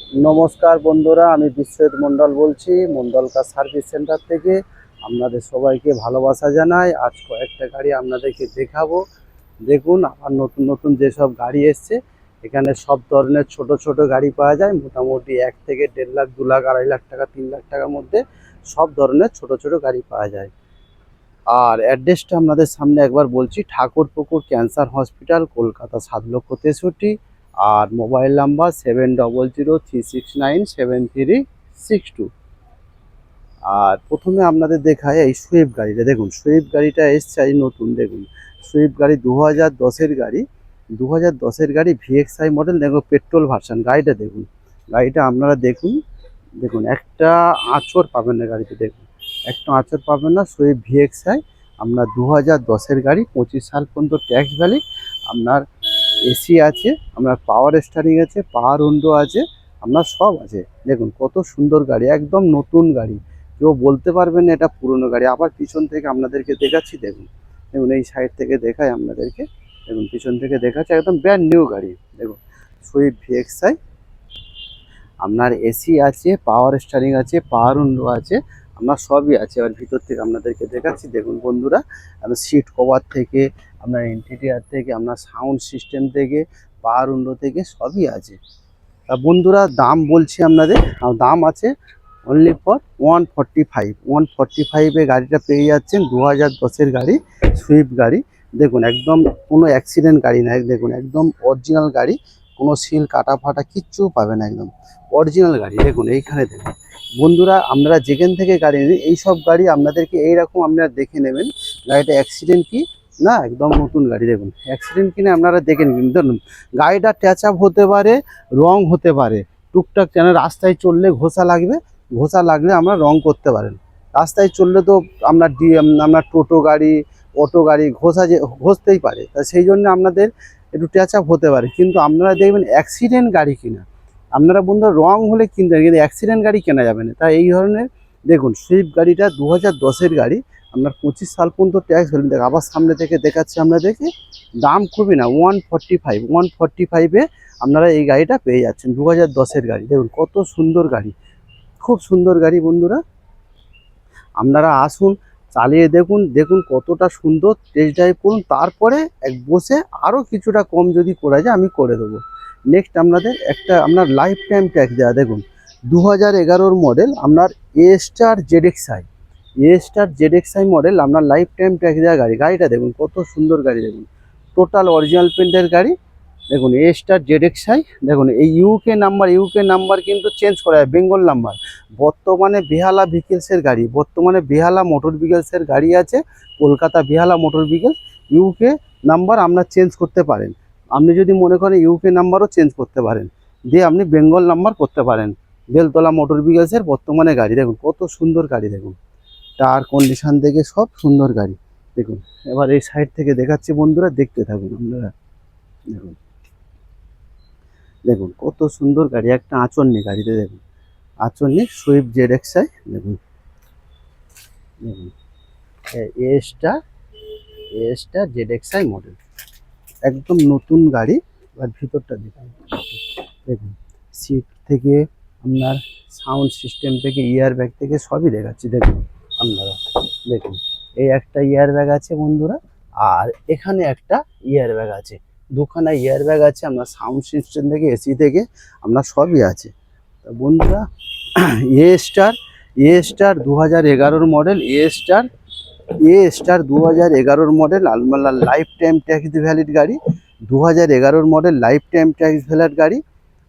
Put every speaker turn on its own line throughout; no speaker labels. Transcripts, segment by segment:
নমস্কার বন্ধুরা, আমি বিশ্বজিৎ মণ্ডল বলছি মণ্ডল কার সার্ভিস সেন্টার থেকে। আপনাদের সবাইকে ভালোবাসা জানাই। আজ কয়েকটা গাড়ি আপনাদেরকে দেখাবো। দেখুন, আমার নতুন নতুন যেসব গাড়ি এসছে, এখানে সব ধরনের ছোট ছোট গাড়ি পাওয়া যায়। মোটামুটি 1 থেকে 1.5 লাখ, 2 লাখ, 2.5 লাখ টাকা, 3 লাখ টাকার মধ্যে সব ধরনের ছোট ছোট গাড়ি পাওয়া যায়। আর অ্যাড্রেসটা আপনাদের সামনে একবার বলছি, ঠাকুরপুকুর ক্যান্সার হসপিটাল, কলকাতা 7,63,। আর মোবাইল নাম্বার 7003697362। আর প্রথমে আপনাদের দেখায় এই সুইফট গাড়িটা। দেখুন, সুইফট গাড়িটা এসছে এই নতুন। দেখুন, সুইফট গাড়ি 2010-এর গাড়ি। 2010-এর গাড়ি, ভিএক্সআই মডেল। দেখুন, পেট্রোল ভার্সন গাড়িটা। দেখুন গাড়িটা আপনারা দেখুন। দেখুন, একটা আঁচড় পাবেন না গাড়িতে। দেখুন, একটা আঁচড় পাবেন না। সুইফট ভিএক্সআই আপনার 2010-এর গাড়ি, 25 সাল পর্যন্ত ট্যাক্স ভ্যালি। আপনার এসি আছে, আপনার পাওয়ার স্টারিং আছে, পাওয়ার উইন্ডো আছে, আপনার সব আছে। দেখুন কত সুন্দর গাড়ি, একদম নতুন গাড়ি। কেউ বলতে পারবেন না এটা পুরনো গাড়ি। আবার পিছন থেকে আপনাদেরকে দেখাচ্ছি। দেখুন, দেখুন এই সাইড থেকে দেখাই আপনাদেরকে। দেখুন পিছন থেকে দেখাচ্ছে, একদম ব্র্যান্ড নিউ গাড়ি। দেখুন, সুইফট ভিএক্সআই আপনার এসি আছে, পাওয়ার স্টারিং আছে, পাওয়ার উইন্ডো আছে, আপনার সবই আছে। এবার ভিতর থেকে আপনাদেরকে দেখাচ্ছি। দেখুন বন্ধুরা, আপনার সিট কভার থেকে, আপনার ইন্টেরিয়ার থেকে, আপনার সাউন্ড সিস্টেম থেকে, পাওয়ার উইন্ডো থেকে সবই আছে। তা বন্ধুরা, দাম বলছি আপনাদের, দাম আছে অনলি ফর 145। 145-এ গাড়িটা পেয়ে যাচ্ছেন। 2010-এর গাড়ি, সুইফট গাড়ি। দেখুন, একদম কোনো অ্যাক্সিডেন্ট গাড়ি না। দেখুন, একদম অরিজিনাল গাড়ি, কোনো সিল কাটা ফাটা কিচ্ছু পাবে না, একদম অরিজিনাল গাড়ি। দেখুন এইখানে দেখুন বন্ধুরা, আপনারা যেখান থেকে গাড়ি নেন, এইসব গাড়ি আপনাদেরকে এইরকম আপনারা দেখে নেবেন গাড়িটা অ্যাক্সিডেন্ট কি না, একদম নতুন গাড়ি। দেখুন, অ্যাক্সিডেন্ট কিনে আপনারা দেখে নিন। ধরুন, গাড়িটা ট্যাচ আপ হতে পারে, রং হতে পারে, টুকটাক কেন রাস্তায় চললে ঘষা লাগবে, ঘষা লাগলে আমরা রং করতে পারেন। রাস্তায় চললে তো আপনার আপনার টোটো গাড়ি, অটো গাড়ি ঘষতেই পারে। তা সেই জন্য আপনাদের একটু ট্যাচ আপ হতে পারে। কিন্তু আপনারা দেখবেন অ্যাক্সিডেন্ট গাড়ি কিনা, আপনারা বন্ধুরা রং হলে কিনতে হবে, কিন্তু অ্যাক্সিডেন্ট গাড়ি কেনা যাবে না। তাই এই ধরনের দেখুন, সুইফট গাড়িটা 2010-এর গাড়ি, আপনার 25 সাল পর্যন্ত ট্যাক্স ভ্যালু। দেখ আবার সামনে থেকে দেখাচ্ছি আপনাদেরকে। দাম খুবই না, 145। 145-এ আপনারা এই গাড়িটা পেয়ে যাচ্ছেন। 2010-এর গাড়ি। দেখুন কত সুন্দর গাড়ি, খুব সুন্দর গাড়ি বন্ধুরা। আপনারা আসুন, চালিয়ে দেখুন, দেখুন কতটা সুন্দর। টেস্ট ড্রাইভ করুন, তারপরে বসে আরও কিছুটা কম যদি করা যায় আমি করে দেবো। নেক্সট আপনাদের একটা আপনার লাইফ টাইম ট্যাক্স দেওয়া। দেখুন, 2011-র মডেল, আপনার A Star ZXI. A Star ZXI model, আপনার লাইফ টাইম ট্যাক্স দেওয়া গাড়ি। গাড়িটা দেখুন কত সুন্দর গাড়ি। দেখুন, টোটাল অরিজিনাল পেন্টের গাড়ি। দেখুন এস্টার জেডএক্সআই। দেখুন এই ইউকে নাম্বার কিন্তু চেঞ্জ করা হয়, বেঙ্গল নাম্বার। বর্তমানে বেহালা ভেহিকেলসের গাড়ি, বর্তমানে বেহালা মোটর ভেহিকেলসের গাড়ি আছে, কলকাতা বেহালা মোটর ভেহিকেল। ইউকে নাম্বার আপনার চেঞ্জ করতে পারেন। আপনি যদি মনে করেন ইউকে নাম্বারও চেঞ্জ করতে পারেন, দিয়ে আপনি বেঙ্গল নাম্বার করতে পারেন। বেলতলা মোটর ভেহিকেলসের বর্তমানে গাড়ি। দেখুন কত সুন্দর গাড়ি। দেখুন টায়ার কন্ডিশন থেকে সব সুন্দর গাড়ি। দেখুন, এবার এই সাইড থেকে দেখাচ্ছি বন্ধুরা, দেখতে থাকুন আপনারা। দেখুন, দেখুন কত সুন্দর গাড়ি, একটা আঁচড় নেই গাড়িতে। দেখুন আঁচড় নেই, সুইফট জেডএক্সআই। দেখুন, দেখুন এস্টার এস্টার জেডএক্সআই মডেল, একদম নতুন গাড়ি। এবার ভিতরটা দেখুন। দেখুন, সিট থেকে, আপনার সাউন্ড সিস্টেম থেকে, ইয়ার ব্যাগ থেকে সবই দেখাচ্ছি। দেখুন আপনারা, দেখুন এই একটা ইয়ার ব্যাগ আছে বন্ধুরা, আর এখানে একটা ইয়ার ব্যাগ আছে। দুখানা ইয়ার ব্যাগ আছে। আপনার সাউন্ড সিস্টেম থেকে, এসি থেকে, আপনার সবই আছে। তা বন্ধুরা, এ স্টার 2011-র মডেল। এ স্টার 2011-র মডেল, আপনার লাইফ টাইম ট্যাক্স ভ্যালিড গাড়ি। 2011-র model, life time tax valid গাড়ি।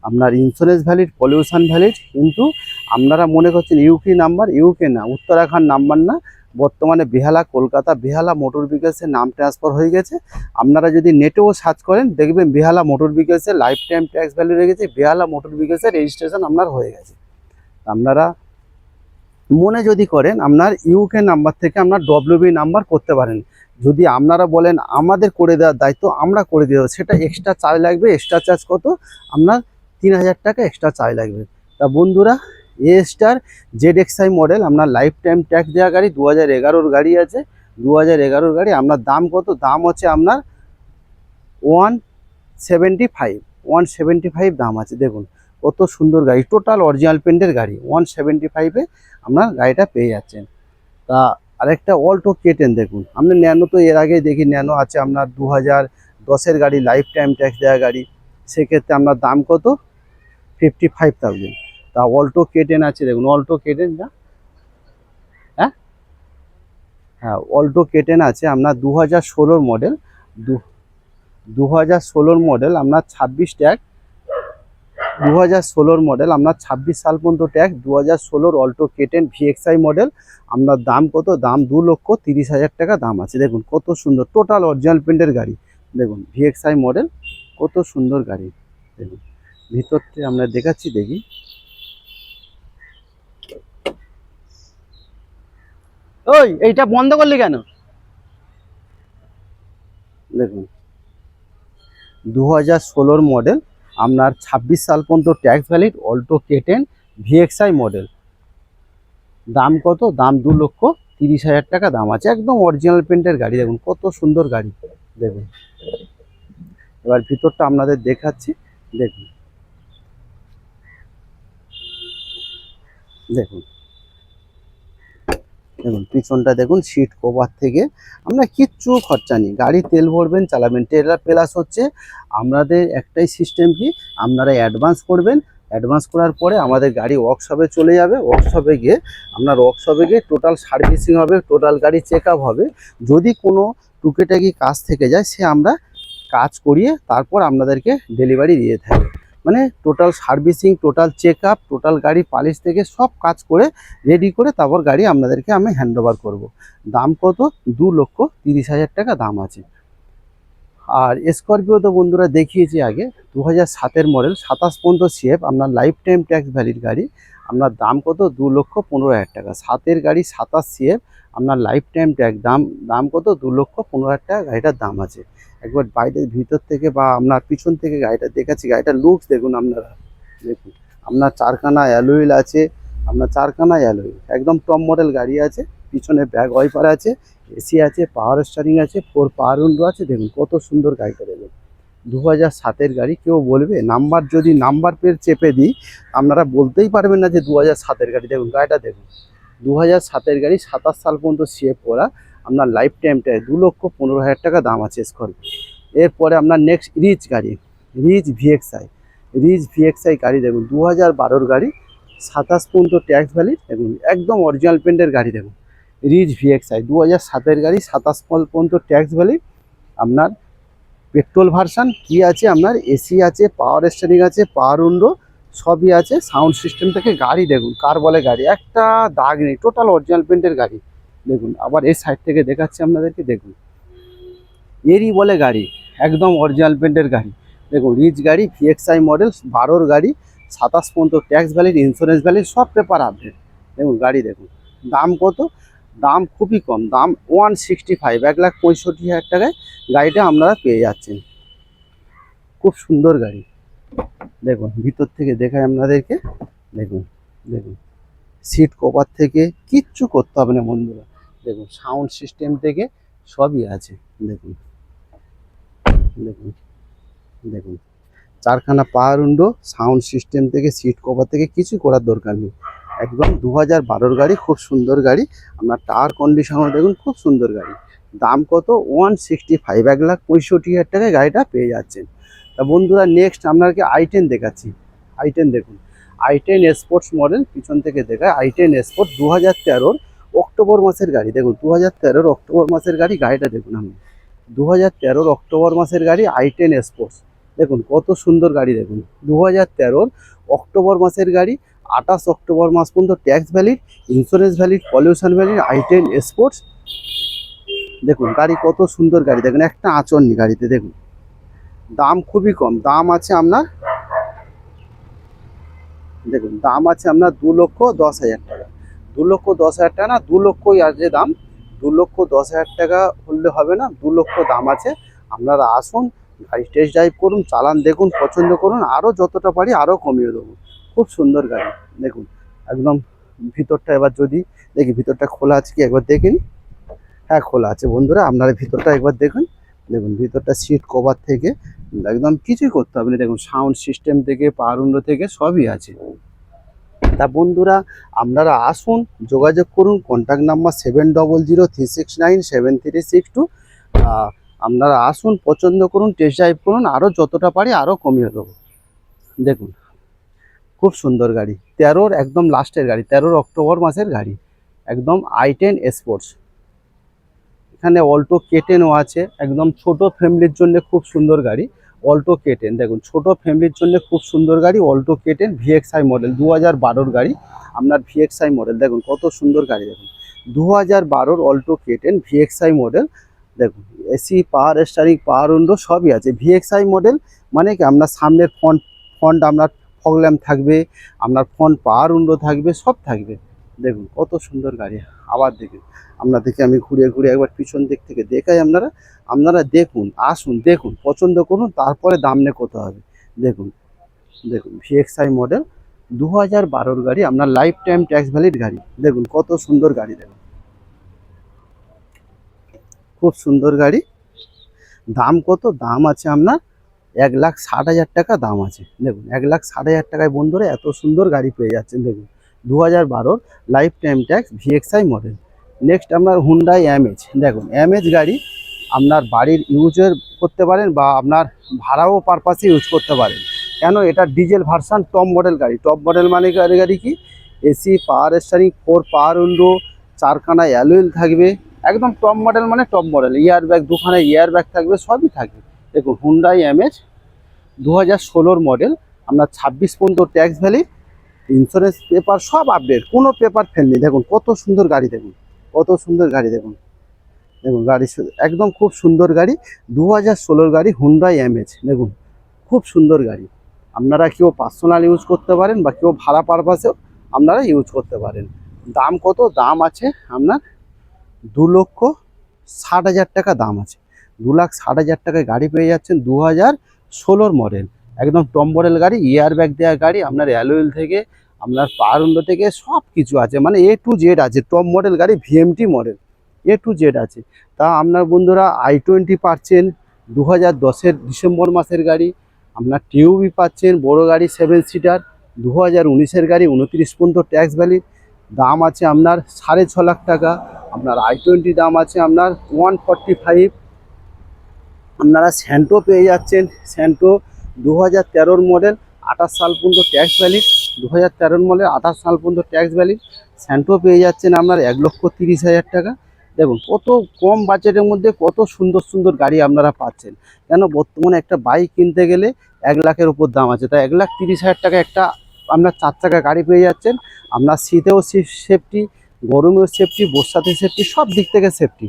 আপনার ইন্স্যুরেন্স ভ্যালিড, পলিউশন ভ্যালিড। কিন্তু আপনারা মনে করছেন ইউকে নাম্বার, ইউকে না, উত্তরাখণ্ড নাম্বার না। বর্তমানে বেহালা, কলকাতা বেহালা মোটর ভেহিকেলসের নাম ট্রান্সফার হয়ে গেছে। আপনারা যদি নেটেও সার্চ করেন দেখবেন বেহালা মোটর ভেহিকেলসের লাইফ টাইম ট্যাক্স ভ্যালু রেখেছে, বেহালা মোটর ভেহিকেলসের রেজিস্ট্রেশন আপনার হয়ে গেছে। আপনারা মনে যদি করেন আপনার ইউকে নাম্বার থেকে আপনার ডব্লিউবি নাম্বার করতে পারেন। যদি আপনারা বলেন আমাদের করে দেওয়ার দায়িত্ব, আমরা করে দেবো, সেটা এক্সট্রা চার্জ লাগবে। এক্সট্রা চার্জ কত? আপনার 3000 টাকা এক্সট্রা চার্জ লাগবে। তা বন্ধুরা, এস্টার জেডএক্সআই মডেল, আপনার লাইফ টাইম ট্যাক্স দেওয়া গাড়ি, 2011-র গাড়ি আছে। 2011-র গাড়ি। আপনার দাম কত? দাম হচ্ছে আপনার 175। 175 দাম আছে। দেখুন কত সুন্দর গাড়ি, টোটাল অরিজিনাল পেন্টের গাড়ি 175-এ আপনার গাড়িটা পেয়ে যাচ্ছেন। তা আরেকটা অল্টো K10 দেখুন, আপনি ন্যানো তো এর আগে দেখি, ন্যানো আছে আপনার 2010-এর গাড়ি, লাইফ টাইম ট্যাক্স দেওয়া গাড়ি, সেক্ষেত্রে আপনার দাম কত 55,000। তা অল্টো K10 আছে দেখুন, অল্টো K10 না, হ্যাঁ হ্যাঁ অল্টো K10 আছে আপনার 2016 মডেল, 2016 মডেল আপনার 26 ট্যাক্স, 2016 মডেল আপনার 26 সাল পর্যন্ত tax, 2016 Alto K10 VXI model, আপনার দাম কত, দাম 2,30,000 টাকা দাম আছে। দেখুন কত সুন্দর, টোটাল অরিজিনাল প্রিন্টের গাড়ি, দেখুন VXI মডেল, কত সুন্দর গাড়ি। দেখুন ভিতরটা আমরা দেখাচ্ছি, দেখি ওই এইটা বন্ধ করলি কেন। দেখুন 2016 মডেল আপনার 26 সাল পর্যন্ত tax valid Alto K10 VXI model, দাম কত, দাম 2,30,000 টাকা দাম আছে, একদম অরিজিনাল প্রিন্টের গাড়ি। দেখুন কত সুন্দর গাড়ি। দেখুন এবার ভিতরটা আপনাদের দেখাচ্ছি, দেখুন দেখুন দেখুন পিছনটা দেখুন, সিট কভার থেকে আমরা কিচ্ছু খরচা নেই, গাড়ি তেল ভরবেন চালাবেন। ট্রেলার প্লাস হচ্ছে আমাদের একটাই সিস্টেম কি, আপনারা অ্যাডভান্স করবেন, অ্যাডভান্স করার পরে আমাদের গাড়ি ওয়ার্কশপে চলে যাবে, ওয়ার্কশপে গিয়ে আপনার ওয়ার্কশপে গিয়ে টোটাল সার্ভিসিং হবে, টোটাল গাড়ি চেক আপ হবে। যদি কোনো টুকিটাকি কাজ থেকে যায় সে আমরা কাজ করিয়ে তারপর আপনাদেরকে ডেলিভারি দিয়ে থাকি। মানে total servicing, total check up, total গাড়ি পালিশ থেকে সব কাজ করে রেডি করে তারপর গাড়ি আপনাদেরকে আমি হ্যান্ড ওভার করবো। দাম কত, 2,30,000 টাকা দাম আছে। আর স্করপিও তো বন্ধুরা দেখিয়েছি আগে, 2007-এর মডেল, 27 পর্যন্ত সিএফ, আপনার লাইফ টাইম ট্যাক্স ভ্যালিড গাড়ি, আপনার দাম কত, 2,15,000 টাকা। 7-এর গাড়ি 27 সিএফ, আপনার লাইফ টাইম ট্যাক্স, দাম কত, 2,15,000 টাকা গাড়িটার দাম আছে। একবার বাইরের ভিতর থেকে বা আপনার পিছন থেকে গাড়িটা দেখাচ্ছি, গাড়িটার লুকস দেখুন আপনারা। দেখুন আপনার চারখানা অ্যালুইল আছে, আপনার চারখানা অ্যালুইল, একদম টপ মডেল গাড়ি আছে। পিছনে ব্যাক ওয়াইপার আছে, এসি আছে, পাওয়ার স্টারিং আছে, 4 পাওয়ার উইন্ডো আছে। দেখুন কত সুন্দর গাড়িটা। দেখুন 2007-এর গাড়ি, কেউ বলবে নাম্বার, যদি নাম্বার প্লেট চেপে দিই আপনারা বলতেই পারবেন না যে 2007-এর গাড়ি। দেখুন গাড়িটা দেখুন, 2007-এর গাড়ি, 27 সাল পর্যন্ত সিএফ করা, আপনার লাইফ টাইমটায় 2,15,000 টাকা দাম আছে স্করপিও। এরপরে আপনার নেক্সট রিচ গাড়ি, রিচ ভিএক্সআই, রিচ ভিএক্সআই গাড়ি দেখুন, 2012-র গাড়ি, 27 পর্যন্ত ট্যাক্স ভ্যালিড, দেখুন একদম অরিজিনাল পেন্টের গাড়ি। দেখুন রিচ ভিএক্সআই 2007-এর গাড়ি, 27 পর্যন্ত ট্যাক্স ভ্যালিড, আপনার পেট্রোল ভার্সান, কি আছে আপনার এসি আছে, পাওয়ার স্টিয়ারিং আছে, পাওয়ার উইন্ডো সবই আছে। সাউন্ড সিস্টেম থেকে গাড়ি দেখুন, কার বলে গাড়ি, একটা দাগ নেই, টোটাল অরিজিনাল পেন্টের গাড়ি। দেখুন আবার এই সাইড থেকে দেখাচ্ছি আপনাদেরকে, দেখুন এরই বলে গাড়ি, একদম অরিজিনাল পেন্টের গাড়ি। দেখুন রিচ গাড়ি, ভিএক্সআই মডেল, 12-র গাড়ি, 27 পর্যন্ত ট্যাক্স ভ্যালিড, ইন্স্যুরেন্স ভ্যালিড, সব পেপার আপডেট। দেখুন গাড়ি দেখুন, দাম কত, দাম খুবই কম, দাম 165, 1,65,000 টাকায় গাড়িটা আপনারা পেয়ে যাচ্ছেন। খুব সুন্দর গাড়ি। দেখুন ভিতর থেকে দেখায় আপনাদেরকে, দেখুন দেখুন সিট কভার থেকে কিচ্ছু করতে হবে না বন্ধুরা। দেখুন সাউন্ড সিস্টেম থেকে সবই আছে। দেখুন দেখুন দেখুন চারখানা পাওয়ার উইন্ডো, সাউন্ড সিস্টেম থেকে সিট কভার থেকে কিছু করার দরকার নেই। একদম 2012-র গাড়ি, খুব সুন্দর গাড়ি। আপনার টায়ার কন্ডিশনও দেখুন, খুব সুন্দর গাড়ি। দাম কত, 165, 1,65,000 টাকায় গাড়িটা পেয়ে যাচ্ছেন। তা বন্ধুরা নেক্সট আপনাকে i10 দেখাচ্ছি। i10 দেখুন, i10 স্পোর্টস মডেল, পিছন থেকে দেখায় i10 স্পোর্ট, 2013-র অক্টোবর মাসের গাড়ি। দেখুন 2013-র অক্টোবর মাসের গাড়ি, গাড়িটা দেখুন আপনি, 2013-র অক্টোবর মাসের গাড়ি i10 স্পোর্টস। দেখুন কত সুন্দর গাড়ি। দেখুন 2013-র অক্টোবর মাসের গাড়ি, 28 অক্টোবর মাস পর্যন্ত tax valid, insurance valid, pollution valid, i10 sports. দেখুন গাড়ি কত সুন্দর গাড়ি, দেখুন একটা আঁচড় নেই গাড়িতে। দেখুন দাম খুবই কম, দাম আছে আপনার, দেখুন দাম আছে আপনার 2,10,000 টাকা, 2,10,000 টাকা না, 2 লক্ষই আছে দাম। 2,10,000 টাকা হলে হবে না, 2 লক্ষ দাম আছে। আপনারা আসুন, গাড়ি টেস্ট ড্রাইভ করুন, চালান দেখুন, পছন্দ করুন, আরও যতটা পারি আরও কমিয়ে দেবো। খুব সুন্দর গাড়ি। দেখুন একদম ভিতরটা, এবার যদি দেখি ভিতরটা খোলা আছে কি একবার দেখে নিন। হ্যাঁ খোলা আছে বন্ধুরা, আপনারা ভিতরটা একবার দেখুন, দেখুন ভিতরটা সিট কভার থেকে একদম কিছুই করতে হবে না। দেখুন সাউন্ড সিস্টেম থেকে পাওয়ার উইন্ডো থেকে সবই আছে। তা বন্ধুরা আপনারা আসুন, যোগাযোগ করুন, কন্ট্যাক্ট নাম্বার 7003697362। আপনারা আসুন, পছন্দ করুন, টেস্ট ড্রাইভ করুন, আরও যতটা পারি আরও কমিয়ে দেবো। দেখুন খুব সুন্দর গাড়ি, 13-র একদম লাস্টের গাড়ি, 13 অক্টোবর মাসের গাড়ি, একদম i10 স্পোর্টস। এখানে অল্টো K10ও আছে, একদম ছোট ফ্যামিলির জন্য খুব সুন্দর গাড়ি অল্টো K10। দেখুন ছোট ফ্যামিলির জন্য খুব সুন্দর গাড়ি অল্টো K10 VXI মডেল, 2012-র গাড়ি আপনার VXI মডেল। দেখুন কত সুন্দর গাড়ি, দেখুন 2012-র অল্টো K10 VXI মডেল। দেখুন এসি, পাওয়ার স্টারিং, পাওয়ার উইন্ডো সবই আছে। VXI মডেল মানে কি আপনার সামনের ফ্রন্ট ফ্রন্ট আপনার ফগ ল্যাম্প থাকবে, আপনার ফ্রন্ট পাওয়ার উইন্ডো থাকবে, সব থাকবে। দেখুন কত সুন্দর গাড়ি। আবার দেখুন আপনাদেরকে আমি ঘুরিয়ে ঘুরিয়ে একবার পিছন দিক থেকে দেখাই। আপনারা দেখুন, আসুন, দেখুন, পছন্দ করুন, তারপরে দাম নিয়ে কত হবে। দেখুন দেখুন VXI মডেল, 2012-র গাড়ি, আপনার লাইফ টাইম ট্যাক্স ভ্যালিড গাড়ি। দেখুন কত সুন্দর গাড়ি, দেখুন খুব সুন্দর গাড়ি। দাম কত? দাম আছে আপনার 1,60,000 টাকা দাম আছে। দেখুন 1,60,000 টাকায় বন্ধুরা এত সুন্দর গাড়ি পেয়ে যাচ্ছেন। দেখুন 2012-র life time tax VXI model. Next আপনার হুন্ডাই অ্যামেজ। দেখুন অ্যামেজ গাড়ি আপনার বাড়ির ইউজের করতে পারেন বা আপনার ভাড়াও পারপাসে ইউজ করতে পারেন। কেন? এটা ডিজেল ভার্সান, টপ মডেল গাড়ি। টপ মডেল মানে গাড়ি কি, AC, power steering, 4 power window, 4খানা অ্যালুয়েল থাকবে, একদম টপ মডেল মানে টপ মডেল। ইয়ার ব্যাগ, 2খানা ইয়ার ব্যাগ থাকবে, সবই থাকবে। দেখুন হুন্ডাই অ্যামেজ 2016-র মডেল, আপনার 26 পর্যন্ত ট্যাক্স ভ্যালি, ইন্স্যুরেন্স পেপার সব আপডেট, কোনো পেপার ফেল নেই। দেখুন কত সুন্দর গাড়ি, দেখুন কত সুন্দর গাড়ি। দেখুন দেখুন গাড়ি একদম খুব সুন্দর গাড়ি, 2016-র গাড়ি হুন্ডাই অ্যামেজ। দেখুন খুব সুন্দর গাড়ি। আপনারা কেউ পার্সোনাল ইউজ করতে পারেন বা কেউ ভাড়া পারপাসেও আপনারা ইউজ করতে পারেন। দাম কত? দাম আছে আপনার 2,60,000 টাকা দাম আছে। 2,60,000 টাকায় গাড়ি পেয়ে যাচ্ছেন, 2016-র মডেল, একদম টপ মডেল গাড়ি, ইয়ার ব্যাগ দেওয়া গাড়ি, আপনার অ্যালুয়েল থেকে আপনার পাওয়ার উইন্ডো থেকে সব কিছু আছে, মানে A to Z আছে। টপ মডেল গাড়ি, VMT model, A to Z আছে। তা আপনার বন্ধুরা i20 পাচ্ছেন 2010-এর ডিসেম্বর মাসের গাড়ি। আপনার টিউবি পাচ্ছেন, বড় গাড়ি 7 সিটার, 2019-এর গাড়ি, 29 পর্যন্ত ট্যাক্স ভ্যালি। দাম আছে আপনার 6.5 লাখ টাকা। আপনার i20 দাম আছে আপনার 145। আপনারা স্যান্টো পেয়ে যাচ্ছেন, স্যান্টো 2013-র মডেল, 28 সাল পর্যন্ত ট্যাক্স ভ্যালিড। 2013-র মডেল, 28 সাল পর্যন্ত ট্যাক্স ভ্যালিড। স্যান্টো পেয়ে যাচ্ছেন আপনার 1,30,000 টাকা। দেখুন কত কম বাজেটের মধ্যে কত সুন্দর সুন্দর গাড়ি আপনারা পাচ্ছেন। কেন? বর্তমানে একটা বাইক কিনতে গেলে 1 লাখের উপর দাম আছে, তাই 1,30,000 টাকা একটা আপনার 4 চাকা গাড়ি পেয়ে যাচ্ছেন। আপনার শীতেও সেফটি, গরমেও সেফটি, বর্ষাতে সেফটি, সব দিক থেকে সেফটি।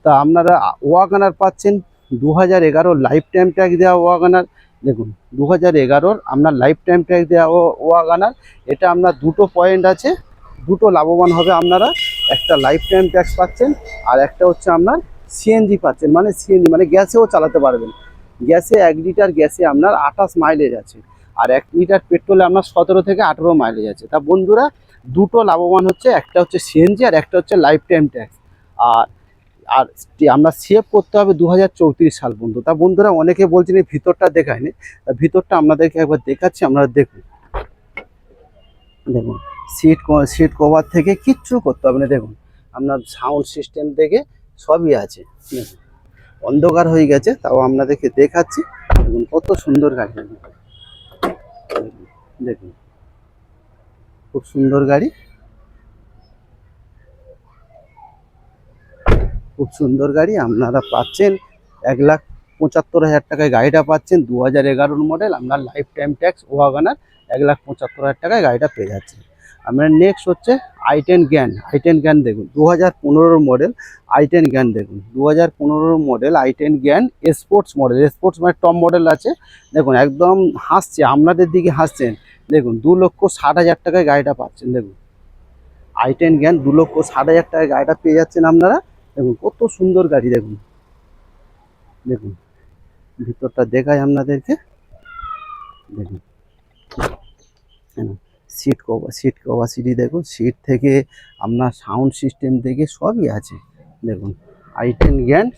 তা আপনারা ওয়াগনার পাচ্ছেন 2011 লাইফ টাইম ট্যাক্স দেওয়া ওয়াগনার। দেখুন 2011 আপনার লাইফ টাইম ট্যাক্স দেওয়া ওয়াগনার। এটা আপনার দুটো পয়েন্ট আছে, দুটো লাভবান হবে আপনারা। একটা লাইফ টাইম ট্যাক্স পাচ্ছেন, আর একটা হচ্ছে আপনার সিএনজি পাচ্ছেন, মানে সিএনজি মানে গ্যাসেও চালাতে পারবেন। গ্যাসে 1 লিটার গ্যাসে আপনার 28 মাইলেজ আছে, আর 1 লিটার পেট্রোলে আপনার 17 থেকে 18 মাইলেজ আছে। তা বন্ধুরা দুটো লাভবান হচ্ছে, একটা হচ্ছে সিএনজি আর একটা হচ্ছে লাইফ টাইম ট্যাক্স। আর আর আমরা সেভ করতে হবে 2034 সাল পর্যন্ত। তা বন্ধুরা অনেকে বলছেন এই ভিতরটা দেখায়নি, তা ভিতরটা আপনাদেরকে একবার দেখাচ্ছি, আপনারা দেখুন। দেখুন সিট কভার থেকে কিচ্ছু করতে হবে না। দেখুন আপনার সাউন্ড সিস্টেম থেকে সবই আছে। দেখুন অন্ধকার হয়ে গেছে, তাও আপনাদেরকে দেখাচ্ছি। দেখুন কত সুন্দর গাড়ি। দেখুন খুব সুন্দর গাড়ি, খুব সুন্দর গাড়ি আপনারা পাচ্ছেন। 1,75,000 টাকায় গাড়িটা পাচ্ছেন, 2011-র মডেল, আপনার লাইফ টাইম ট্যাক্স ওয়াগনার। 1,75,000 টাকায় গাড়িটা পেয়ে যাচ্ছেন। আপনার নেক্সট হচ্ছে i10 জ্ঞান। i10 জ্ঞান দেখুন 2015-র মডেল, i10 জ্ঞান দেখুন 2015-র মডেল, i10 জ্ঞান স্পোর্টস মডেল। স্পোর্টস মানে টপ মডেল আছে। দেখুন একদম হাসছে, আপনাদের দিকে হাসছেন। দেখুন 2,60,000 টাকায় গাড়িটা পাচ্ছেন। দেখুন i10 জ্ঞান 2,60,000 টাকায় গাড়িটা পেয়ে যাচ্ছেন আপনারা। দেখুন কত সুন্দর গাড়ি। দেখুন দেখুন ভিতরটা দেখাই আপনাদেরকে। দেখুন সিট কভার সিটি, দেখুন সিট থেকে আপনার সাউন্ড সিস্টেম থেকে সবই আছে। দেখুন i10 গ্র্যান্ড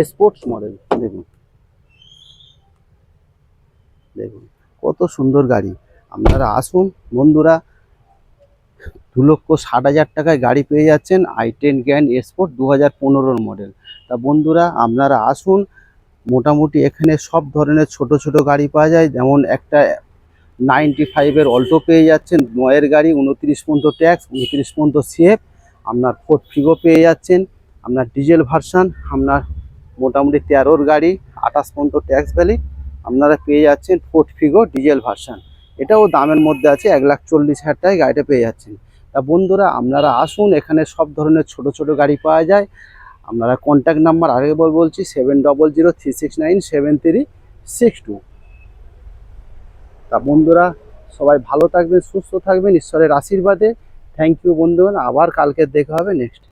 স্পোর্টস মডেল। দেখুন দেখুন কত সুন্দর গাড়ি। আপনারা আসুন বন্ধুরা, 2,60,000 টাকায় গাড়ি পেয়ে যাচ্ছেন i10 গ্র্যান্ড স্পোর্ট 2015 মডেল। তা বন্ধুরা আপনারা আসুন, মোটামুটি এখানে সব ধরনের ছোট ছোট গাড়ি পাওয়া যায়। যেমন একটা 95-এর অল্টো পেয়ে যাচ্ছেন, 9-এর গাড়ি, 29 পর্যন্ত ট্যাক্স, 29 পর্যন্ত সিএফ। আপনার ফোর্ড ফিগো পেয়ে যাচ্ছেন, আপনার ডিজেল ভার্সান, আপনার মোটামুটি 13-র গাড়ি, 28 পর্যন্ত ট্যাক্স ভ্যালিড, আপনারা পেয়ে যাচ্ছেন ফোর্ড ফিগো ডিজেল ভার্সান। এটাও দামের মধ্যে আছে, 1,40,000 টাকায় গাড়িটা পেয়ে যাচ্ছেন। তা বন্ধুরা আপনারা আসুন, এখানে সব ধরনের ছোট ছোট গাড়ি পাওয়া যায়। আপনারা কন্ট্যাক্ট নাম্বার আরেকবার বলছি, 7003697362। তা বন্ধুরা সবাই ভালো থাকবেন, সুস্থ থাকবেন ঈশ্বরের আশীর্বাদে। থ্যাংক ইউ বন্ধুগণ, আবার কালকে দেখা হবে নেক্সট।